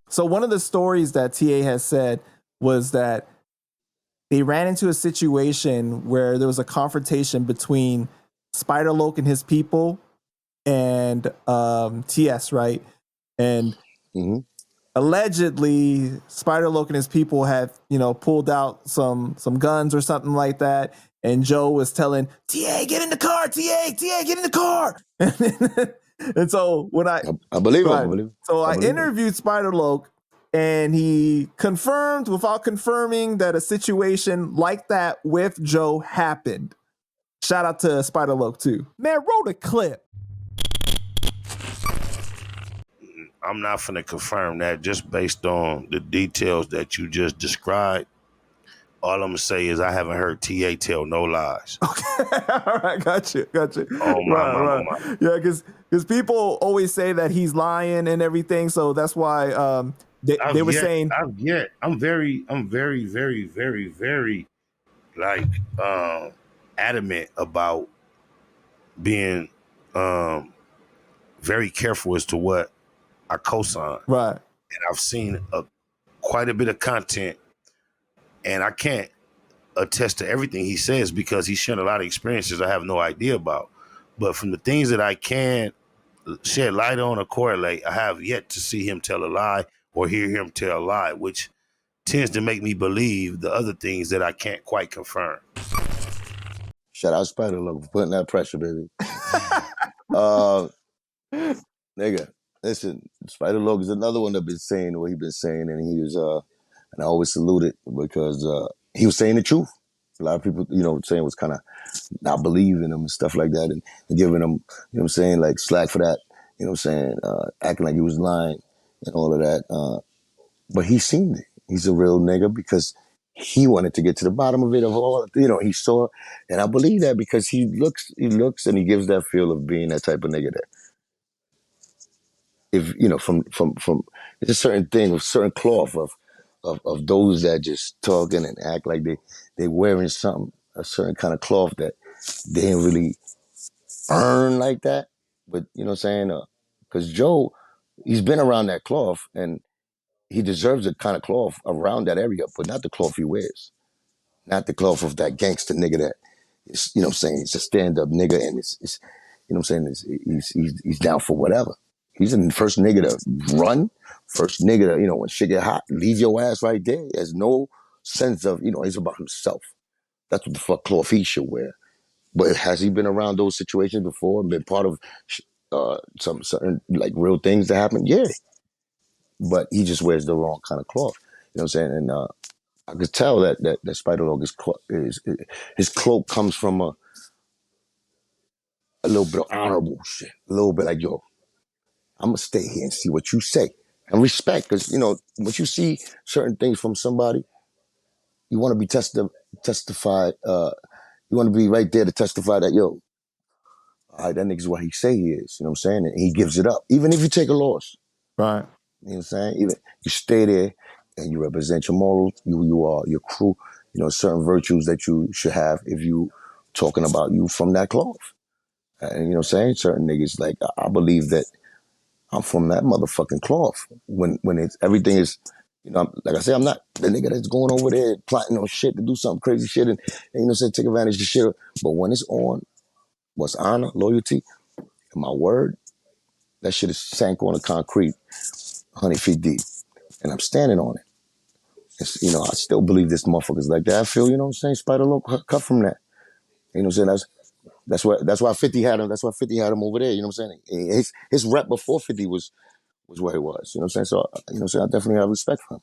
So one of the stories that TA has said was that they ran into a situation where there was a confrontation between Spider Loc and his people and TS, right? And allegedly, Spider Loc and his people had, pulled out some guns or something like that. And Joe was telling TA, get in the car, TA, get in the car. And so when I believe him, I interviewed Spider Loc, and he confirmed without confirming that a situation like that with Joe happened. Shout out to Spider Loc too. Man, roll the clip. I'm not finna confirm that just based on the details that you just described. All I'm gonna say is I haven't heard TA tell no lies. Okay, all right, got you. Oh my. Yeah, because people always say that he's lying and everything, so that's why they were saying. I'm very like adamant about being very careful as to what I co-sign. Right. And I've seen quite a bit of content, and I can't attest to everything he says because he's sharing a lot of experiences I have no idea about. But from the things that I can shed light on or correlate, I have yet to see him tell a lie or hear him tell a lie, which tends to make me believe the other things that I can't quite confirm. Shout out Spider Loc for putting that pressure, baby. Nigga, listen, Spider Loc is another one that been saying what he been saying, and he was and I always salute it because he was saying the truth. A lot of people, saying was kind of not believing him and stuff like that, and giving him, like slack for that, acting like he was lying and all of that. But he seen it. He's a real nigga because he wanted to get to the bottom of it, of all, he saw, and I believe that because he looks and he gives that feel of being that type of nigga that, if, from it's a certain thing, a certain cloth of those that just talking and act like they wearing something, a certain kind of cloth that they didn't really earn like that. But, because Joe, he's been around that cloth and he deserves a kind of cloth around that area, but not the cloth he wears. Not the cloth of that gangster nigga that is, it's a stand-up nigga and it's he's down for whatever. He's the first nigga to run, first nigga to, when shit get hot, leave your ass right there. He has no sense of, he's about himself. That's what the fuck cloth he should wear. But has he been around those situations before and been part of some certain, like, real things that happen? Yeah. But he just wears the wrong kind of cloth. You know what I'm saying? And I could tell that Spider Loc his cloak comes from a little bit of honorable shit. A little bit like, yo, I'm going to stay here and see what you say. And respect, because, once you see certain things from somebody, you want to be testified. You want to be right there to testify that, yo, all right, that nigga's what he say he is. You know what I'm saying? And he gives it up. Even if you take a loss. Right. You know what I'm saying? Even you stay there and you represent your morals, you are your crew, certain virtues that you should have if you talking about you from that cloth. And you know what I'm saying? Certain niggas, like, I believe that I'm from that motherfucking cloth. When it's everything is, like I said, I'm not the nigga that's going over there plotting on shit to do something crazy shit and take advantage of shit. But when it's on, what's honor, loyalty, and my word, that shit is sank on the concrete 100 feet deep. And I'm standing on it. It's, I still believe this motherfucker's like that. I feel, Spider Loc cut from that. You know what I'm saying? That's why 50 had him. That's why 50 had him over there. You know what I'm saying? His rep before 50 was where he was. You know what I'm saying? So, I definitely have respect for him.